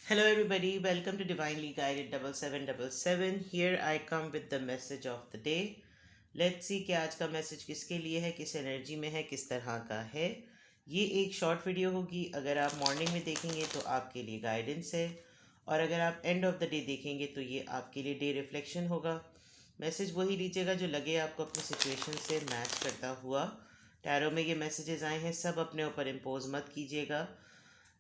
Hello, everybody. Welcome to Divinely Guided 7777. Here I come with the message of the day. Let's see कि आज का message किसके लिए है, किस एनर्जी में है, किस तरह का है। ये एक शॉर्ट वीडियो होगी। अगर आप मॉर्निंग में देखेंगे तो आपके लिए गाइडेंस है, और अगर आप एंड ऑफ द डे देखेंगे तो ये आपके लिए डे रिफ्लेक्शन होगा। मैसेज वही लीजिएगा जो लगे आपको अपनी सिचुएशन से मैच करता हुआ। टैरो में ये मैसेजेस आए हैं, सब अपने ऊपर इम्पोज मत कीजिएगा।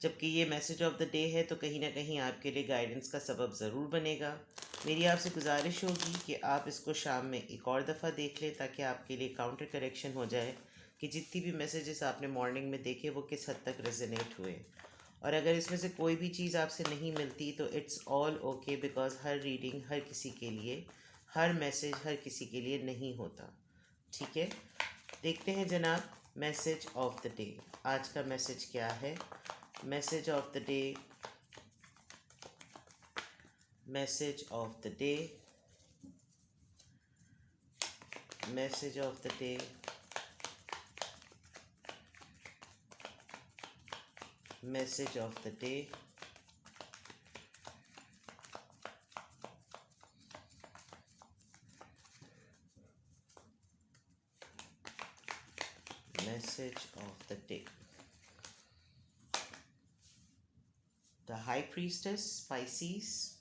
जबकि ये मैसेज ऑफ द डे है तो कहीं ना कहीं आपके लिए गाइडेंस का सबब ज़रूर बनेगा। मेरी आपसे गुजारिश होगी कि आप इसको शाम में एक और दफ़ा देख लें, ताकि आपके लिए काउंटर करेक्शन हो जाए कि जितनी भी मैसेजेस आपने मॉर्निंग में देखे वो किस हद तक रेजोनेट हुए। और अगर इसमें से कोई भी चीज़ आपसे नहीं मिलती तो इट्स ऑल ओके, बिकॉज हर रीडिंग हर किसी के लिए, हर मैसेज हर किसी के लिए नहीं होता। ठीक है, देखते हैं जनाब मैसेज ऑफ द डे। आज का मैसेज क्या है? Message of the day, message of the day, message of the day, message of the day, message of the day. The High Priestess, Pisces,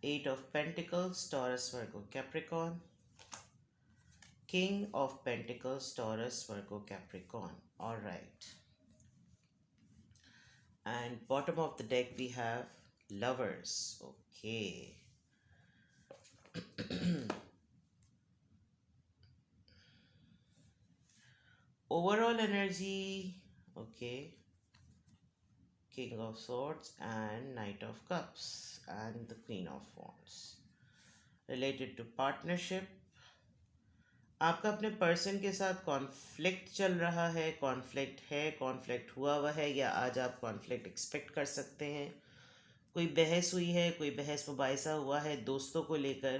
Eight of Pentacles, Taurus, Virgo, Capricorn, King of Pentacles, Taurus, Virgo, Capricorn. All right. And bottom of the deck we have Lovers. Okay. Overall energy, okay. King of Swords and Knight of Cups and the Queen of Wands. Related to partnership, आपका अपने person के साथ conflict चल रहा है, conflict हुआ हुआ है, या आज आप कॉन्फ्लिक्ट एक्सपेक्ट कर सकते हैं। कोई बहस हुई है, कोई बहस मुबाहिसा हुआ है दोस्तों को लेकर,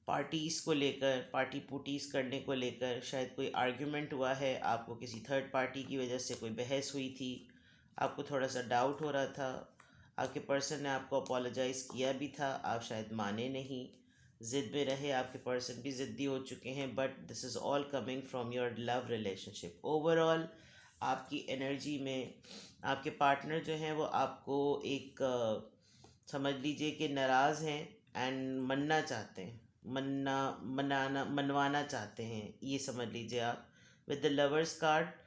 पार्टीज़ को लेकर, पार्टी पुटीज़ करने को लेकर, शायद कोई आर्ग्यूमेंट हुआ है, आपको किसी थर्ड पार्टी की वजह से कोई बहस हुई थी, आपको थोड़ा सा डाउट हो रहा था, आपके पर्सन ने आपको अपोलोजाइज़ किया भी था, आप शायद माने नहीं, ज़िद में रहे, आपके पर्सन भी ज़िद्दी हो चुके हैं, but this is all coming from your love relationship. Overall आपकी एनर्जी में आपके पार्टनर जो हैं वो आपको एक समझ लीजिए कि नाराज़ हैं एंड मनना चाहते हैं, मनवाना चाहते हैं, ये समझ लीजिए आप। With the lovers card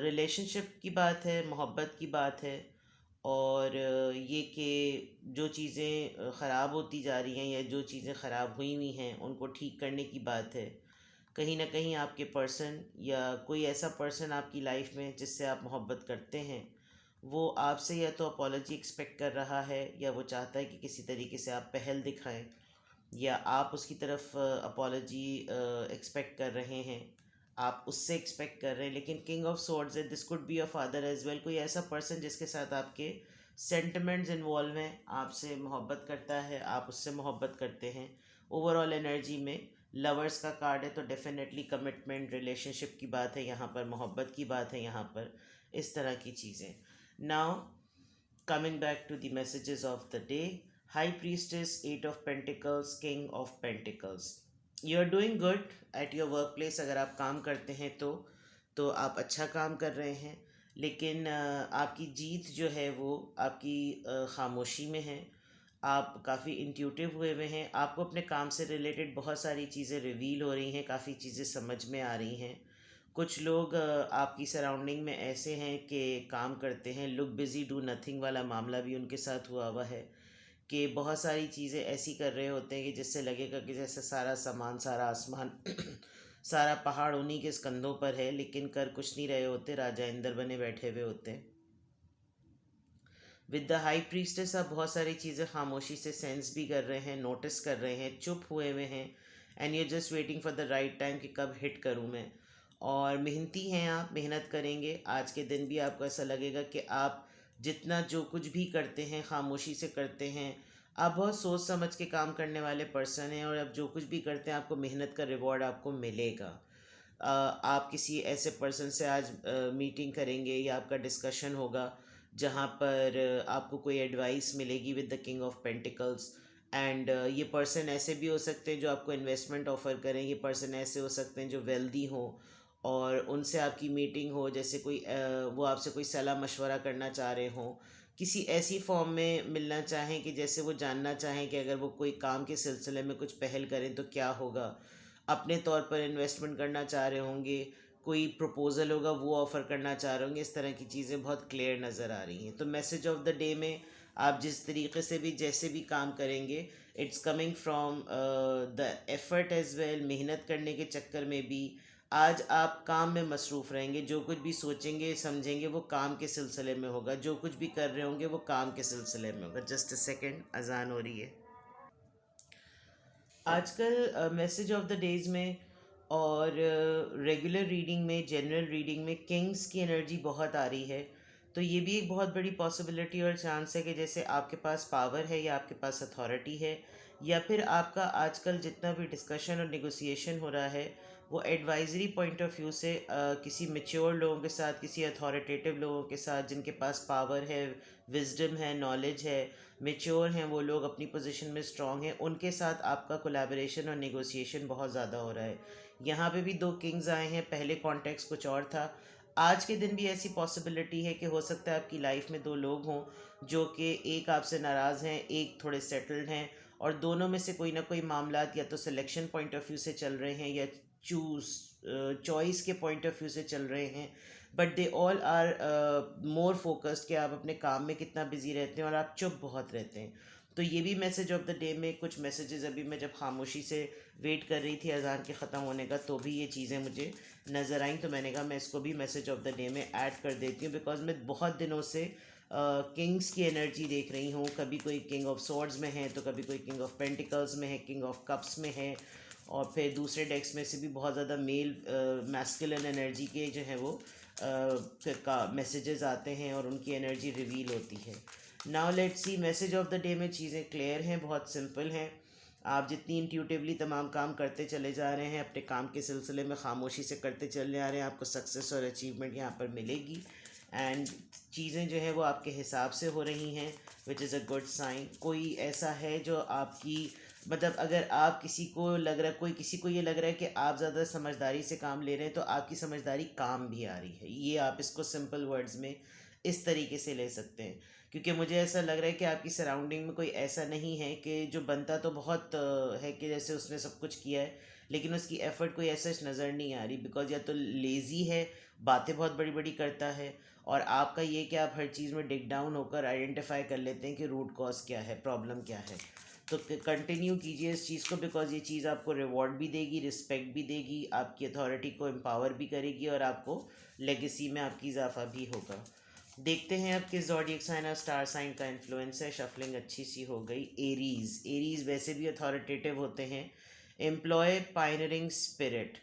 relationship की बात है, मोहब्बत की बात है, और ये कि जो चीज़ें ख़राब होती जा रही हैं या जो चीज़ें ख़राब हुई हुई हैं उनको ठीक करने की बात है। कहीं ना कहीं आपके पर्सन या कोई ऐसा पर्सन आपकी लाइफ में जिससे आप मोहब्बत करते हैं, वो आपसे या तो अपॉलजी एक्सपेक्ट कर रहा है, या वो चाहता है कि किसी तरीके से आप पहल दिखाएं, या आप उसकी तरफ अपॉलजी एक्सपेक्ट कर रहे हैं, आप उससे एक्सपेक्ट कर रहे हैं। लेकिन किंग ऑफ सॉर्ड्स है, this could be a father as well. कोई ऐसा पर्सन जिसके साथ आपके सेंटिमेंट्स इन्वॉल्व हैं, आपसे मोहब्बत करता है, आप उससे मोहब्बत करते हैं। ओवरऑल एनर्जी में लवर्स का कार्ड है, तो डेफिनेटली कमिटमेंट रिलेशनशिप की बात है यहाँ पर, मोहब्बत की बात है यहाँ पर, इस तरह की चीज़ें। Now coming back to the messages of the day, High Priestess, Eight of Pentacles, King of Pentacles. You are doing good at your workplace. अगर आप काम करते हैं तो आप अच्छा काम कर रहे हैं, लेकिन आपकी जीत जो है वो आपकी खामोशी में है। आप काफ़ी इंट्यूटिव हुए हुए हैं, आपको अपने काम से रिलेटेड बहुत सारी चीज़ें रिवील हो रही हैं, काफ़ी चीज़ें समझ में आ रही हैं। कुछ लोग आपकी सराउंडिंग में ऐसे हैं कि काम करते हैं, लुक बिज़ी डू नथिंग वाला मामला भी उनके साथ हुआ हुआ है, कि बहुत सारी चीज़ें ऐसी कर रहे होते हैं कि जिससे लगेगा कि जैसे सारा सामान, सारा आसमान सारा पहाड़ उन्हीं के कंधों पर है, लेकिन कर कुछ नहीं रहे होते, राजा इंद्र बने बैठे हुए होते हैं। विद द हाई प्रीस्टेस आप बहुत सारी चीज़ें खामोशी से सेंस भी कर रहे हैं, नोटिस कर रहे हैं, चुप हुए हुए हैं, and you just waiting for the right time कि कब हिट करूँ मैं। और मेहनती हैं आप, मेहनत करेंगे, आज के दिन भी आपको ऐसा लगेगा कि आप जितना जो कुछ भी करते हैं खामोशी से करते हैं। आप बहुत सोच समझ के काम करने वाले पर्सन हैं, और आप जो कुछ भी करते हैं आपको मेहनत का रिवॉर्ड आपको मिलेगा। आप किसी ऐसे पर्सन से आज मीटिंग करेंगे या आपका डिस्कशन होगा जहाँ पर आपको कोई एडवाइस मिलेगी with the king of pentacles. And ये पर्सन ऐसे भी हो सकते हैं जो आपको इन्वेस्टमेंट ऑफ़र करें, ये पर्सन ऐसे हो सकते हैं जो वेल्दी हों और उनसे आपकी मीटिंग हो, जैसे कोई वो आपसे कोई सलाह मशवरा करना चाह रहे हों, किसी ऐसी फॉर्म में मिलना चाहें कि जैसे वो जानना चाहें कि अगर वो कोई काम के सिलसिले में कुछ पहल करें तो क्या होगा, अपने तौर पर इन्वेस्टमेंट करना चाह रहे होंगे, कोई प्रपोज़ल होगा वो ऑफ़र करना चाह रहे होंगे। इस तरह की चीज़ें बहुत क्लियर नज़र आ रही हैं। तो मैसेज ऑफ द डे में आप जिस तरीके से भी जैसे भी काम करेंगे, it's coming from the effort as well. मेहनत करने के चक्कर में भी आज आप काम में मसरूफ़ रहेंगे, जो कुछ भी सोचेंगे समझेंगे वो काम के सिलसिले में होगा, जो कुछ भी कर रहे होंगे वो काम के सिलसिले में होगा। जस्ट अ सेकेंड, अजान हो रही है। आजकल मैसेज ऑफ द डेज़ में और रेगुलर रीडिंग में, जनरल रीडिंग में किंग्स की एनर्जी बहुत आ रही है। तो ये भी एक बहुत बड़ी पॉसिबिलिटी और चांस है कि जैसे आपके पास पावर है या आपके पास अथॉरिटी है, या फिर आपका आजकल जितना भी डिस्कशन और नेगोशिएशन हो रहा है वो एडवाइजरी पॉइंट ऑफ व्यू से किसी मेच्योर लोगों के साथ, किसी अथॉरिटेटिव लोगों के साथ जिनके पास पावर है, विजडम है, नॉलेज है, मेच्योर हैं, वो लोग अपनी पोजीशन में स्ट्रांग हैं, उनके साथ आपका कोलैबोरेशन और नेगोशिएशन बहुत ज़्यादा हो रहा है। यहाँ पे भी दो किंग्स आए हैं, पहले कॉन्टेक्स्ट कुछ और था। आज के दिन भी ऐसी पॉसिबिलिटी है कि हो सकता है आपकी लाइफ में दो लोग हों जो कि एक आपसे नाराज़ हैं, एक थोड़े सेटल्ड हैं, और दोनों में से कोई ना कोई मामला या तो सिलेक्शन पॉइंट ऑफ व्यू से चल रहे हैं या चूज़ चॉइस के पॉइंट ऑफ व्यू से चल रहे हैं। But they all are more focused कि आप अपने काम में कितना बिजी रहते हैं और आप चुप बहुत रहते हैं। तो ये भी मैसेज ऑफ द डे में कुछ मैसेजेस, अभी मैं जब खामोशी से वेट कर रही थी अज़ान के ख़त्म होने का तो भी ये चीज़ें मुझे नज़र आई, तो मैंने कहा मैं इसको भी मैसेज ऑफ द डे में ऐड कर देती हूँ। बिकॉज मैं बहुत दिनों से किंग्स की एनर्जी देख रही हूँ, कभी कोई किंग ऑफ स्वॉर्ड्स में है तो कभी कोई किंग ऑफ पेंटिकल्स में है, किंग ऑफ कप्स में है, और फिर दूसरे डेक्स में से भी बहुत ज़्यादा मेल मैस्कुलिन एनर्जी के जो है वो का मैसेजेस आते हैं और उनकी एनर्जी रिवील होती है। Now let's see, message of the day में चीज़ें क्लियर हैं, बहुत सिंपल हैं। आप जितनी इंट्यूटिवली तमाम काम करते चले जा रहे हैं, अपने काम के सिलसिले में खामोशी से करते चले आ रहे हैं, आपको सक्सेस और अचीवमेंट यहाँ पर मिलेगी। एंड चीज़ें जो है वो आपके हिसाब से हो रही हैं, which is a good sign. कोई ऐसा है जो आपकी, मतलब अगर आप किसी को लग रहा है, कोई किसी को ये लग रहा है कि आप ज़्यादा समझदारी से काम ले रहे हैं, तो आपकी समझदारी काम भी आ रही है। ये आप इसको सिंपल वर्ड्स में इस तरीके से ले सकते हैं। क्योंकि मुझे ऐसा लग रहा है कि आपकी सराउंडिंग में कोई ऐसा नहीं है कि जो बनता तो बहुत है कि जैसे उसने सब कुछ किया है, लेकिन उसकी एफर्ट कोई ऐसा नज़र नहीं आ रही। बिकॉज या तो लेज़ी है, बातें बहुत बड़ी बड़ी करता है, और आपका ये कि आप हर चीज़ में डिग डाउन होकर आइडेंटिफाई कर लेते हैं कि रूट कॉज क्या है, प्रॉब्लम क्या है। तो कंटिन्यू कीजिए इस चीज़ को, बिकॉज ये चीज़ आपको रिवॉर्ड भी देगी, रिस्पेक्ट भी देगी, आपकी अथॉरिटी को एम्पावर भी करेगी, और आपको लेगेसी में आपकी इजाफा भी होगा। देखते हैं अब किस ज़ोडिएक साइन और स्टार साइन का इन्फ्लुएंस है। शफलिंग अच्छी सी हो गई। एरीज़, एरीज़ वैसे भी अथॉरिटेटिव होते हैं। Employ pioneering spirit.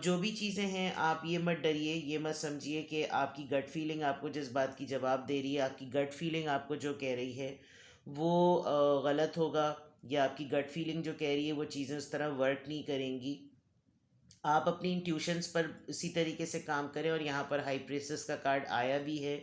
जो भी चीज़ें हैं, आप ये मत डरिए, ये मत समझिए कि आपकी गट फीलिंग आपको जिस बात की जवाब दे रही है, आपकी गट फीलिंग आपको जो कह रही है वो गलत होगा, या आपकी गट फीलिंग जो कह रही है वो चीज़ें उस तरह वर्क नहीं करेंगी। आप अपनी इंट्यूशंस पर इसी तरीके से काम करें। और यहाँ पर हाई प्रेसेस का कार्ड आया भी है।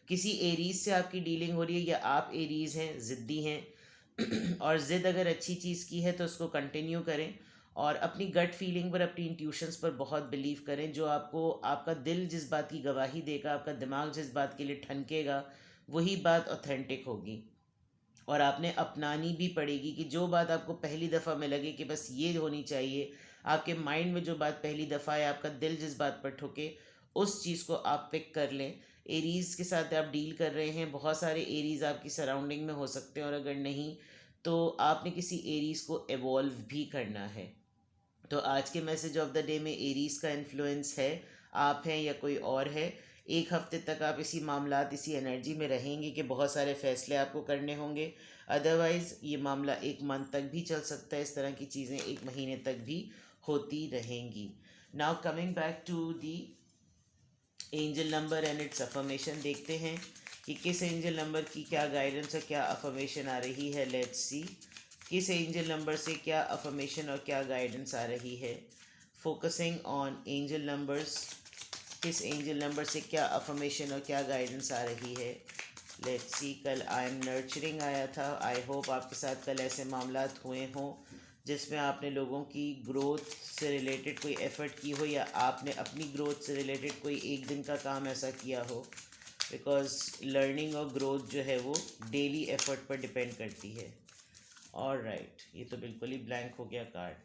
किसी एरीज से आपकी डीलिंग हो रही है, या आप एरीज हैं, ज़िद्दी हैं और ज़िद अगर अच्छी चीज़ की है तो उसको कंटिन्यू करें, और अपनी गट फीलिंग पर, अपनी इंट्यूशंस पर बहुत बिलीव करें। जो आपको, आपका दिल जिस बात की गवाही देगा, आपका दिमाग जिस बात के लिए ठनकेगा, वही बात ऑथेंटिक होगी। और आपने अपनानी भी पड़ेगी कि जो बात आपको पहली दफ़ा में लगे कि बस ये होनी चाहिए, आपके माइंड में जो बात पहली दफ़ा है, आपका दिल जिस बात पर ठुके, उस चीज़ को आप पिक कर लें। एरीज़ के साथ आप डील कर रहे हैं, बहुत सारे एरीज़ आपकी सराउंडिंग में हो सकते हैं, और अगर नहीं तो आपने किसी एरीज़ को एवॉल्व भी करना है। तो आज के मैसेज ऑफ द डे में एरीज का इन्फ्लुएंस है, आप हैं या कोई और है। एक हफ्ते तक आप इसी मामलात, इसी एनर्जी में रहेंगे कि बहुत सारे फैसले आपको करने होंगे। अदरवाइज़ ये मामला एक मंथ तक भी चल सकता है, इस तरह की चीज़ें एक महीने तक भी होती रहेंगी। Now coming back to the angel number and its affirmation, देखते हैं कि किस एंजल नंबर की क्या गाइडेंस और क्या अफर्मेशन आ रही है। लेट्स सी, किस एंजल नंबर से क्या अफर्मेशन और क्या गाइडेंस आ रही है। फोकसिंग ऑन एंजल नंबर्स किस एंजल नंबर से क्या अफर्मेशन और क्या गाइडेंस आ रही है। Let's see. कल आई एम नर्चरिंग आया था। आई होप आपके साथ कल ऐसे मामलात हुए हों जिसमें आपने लोगों की ग्रोथ से रिलेटेड कोई एफ़र्ट की हो, या आपने अपनी ग्रोथ से रिलेटेड कोई एक दिन का काम ऐसा किया हो, बिकॉज लर्निंग और ग्रोथ जो है वो डेली एफर्ट पर डिपेंड करती है। और राइट, ये तो बिल्कुल ही ब्लैंक हो गया card.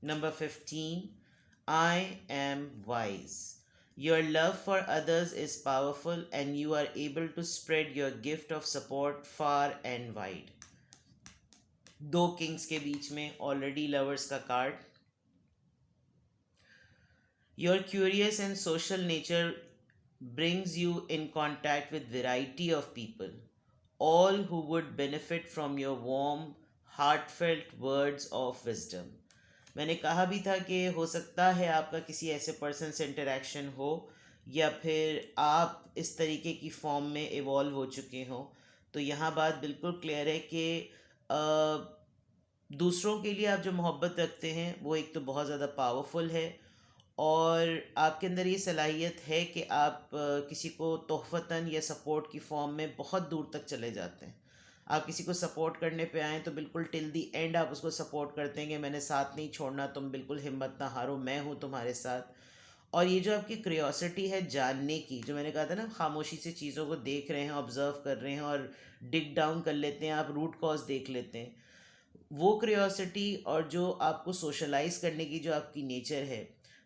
Number 15, I am wise. Your love for others is powerful and you are able to spread your gift of support far and wide. दो किंग्स के बीच में ऑलरेडी लवर्स का card. Your curious and social nature brings you in contact with variety of people, all who would benefit from your warm heartfelt words of wisdom। मैंने कहा भी था कि हो सकता है आपका किसी ऐसे पर्सन से इंटरेक्शन हो, या फिर आप इस तरीके की फॉर्म में इवॉल्व हो चुके हों। तो यहाँ बात बिल्कुल क्लियर है कि दूसरों के लिए आप जो मोहब्बत रखते हैं वो एक तो बहुत ज़्यादा पावरफुल है, और आपके अंदर ये सलाहियत है कि आप किसी को तोहफ़तन या सपोर्ट की फॉर्म में बहुत दूर तक चले जाते हैं। आप किसी को सपोर्ट करने पे आएँ तो बिल्कुल टिल दी एंड आप उसको सपोर्ट करते हैं कि मैंने साथ नहीं छोड़ना, तुम बिल्कुल हिम्मत ना हारो, मैं हूँ तुम्हारे साथ। और ये जो आपकी क्यूरियोसिटी है जानने की, जो मैंने कहा था ना, खामोशी से चीज़ों को देख रहे हैं, ऑब्ज़र्व कर रहे हैं और डिग डाउन कर लेते हैं, आप रूट कॉज देख लेते हैं। वो क्रियोसिटी और जो आपको सोशलाइज करने की जो आपकी नेचर है,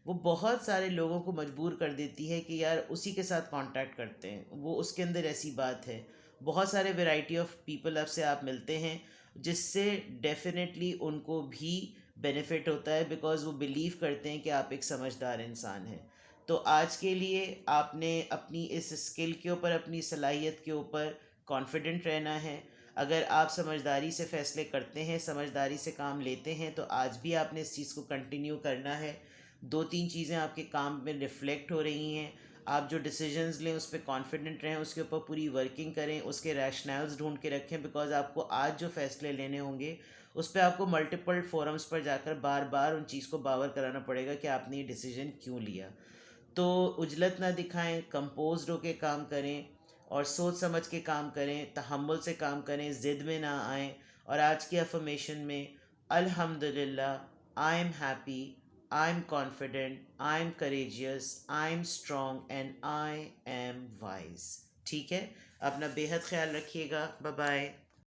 वो बहुत सारे लोगों को मजबूर कर देती है कि यार उसी के साथ कांटेक्ट करते हैं। वो उसके अंदर ऐसी बात है, बहुत सारे वैरायटी ऑफ पीपल आपसे आप मिलते हैं, जिससे डेफिनेटली उनको भी बेनिफिट होता है, बिकॉज़ वो बिलीव करते हैं कि आप एक समझदार इंसान हैं। तो आज के लिए आपने अपनी इस स्किल के ऊपर, अपनी सलाहियत के ऊपर कॉन्फिडेंट रहना है। अगर आप समझदारी से फ़ैसले करते हैं, समझदारी से काम लेते हैं, तो आज भी आपने इस चीज़ को कंटिन्यू करना है। दो तीन चीज़ें आपके काम में रिफ़्लेक्ट हो रही हैं। आप जो डिसीजंस लें उस पे कॉन्फिडेंट रहें, उसके ऊपर पूरी वर्किंग करें, उसके रैशनल्स ढूंढ के रखें, बिकॉज आपको आज जो फ़ैसले लेने होंगे उस पर आपको मल्टीपल फोरम्स पर जाकर बार बार उन चीज़ को बावर कराना पड़ेगा कि आपने ये डिसीजन क्यों लिया। तो उजलत ना दिखाएं, कंपोज्ड होके काम करें और सोच समझ के काम करें, तहम्मुल से काम करें, ज़िद में ना आएं। और आज की अफर्मेशन में अल्हम्दुलिल्लाह, I am happy, I am confident, I am courageous, I am strong and I am wise. ठीक है, अपना बेहद ख्याल रखिएगा। Bye bye.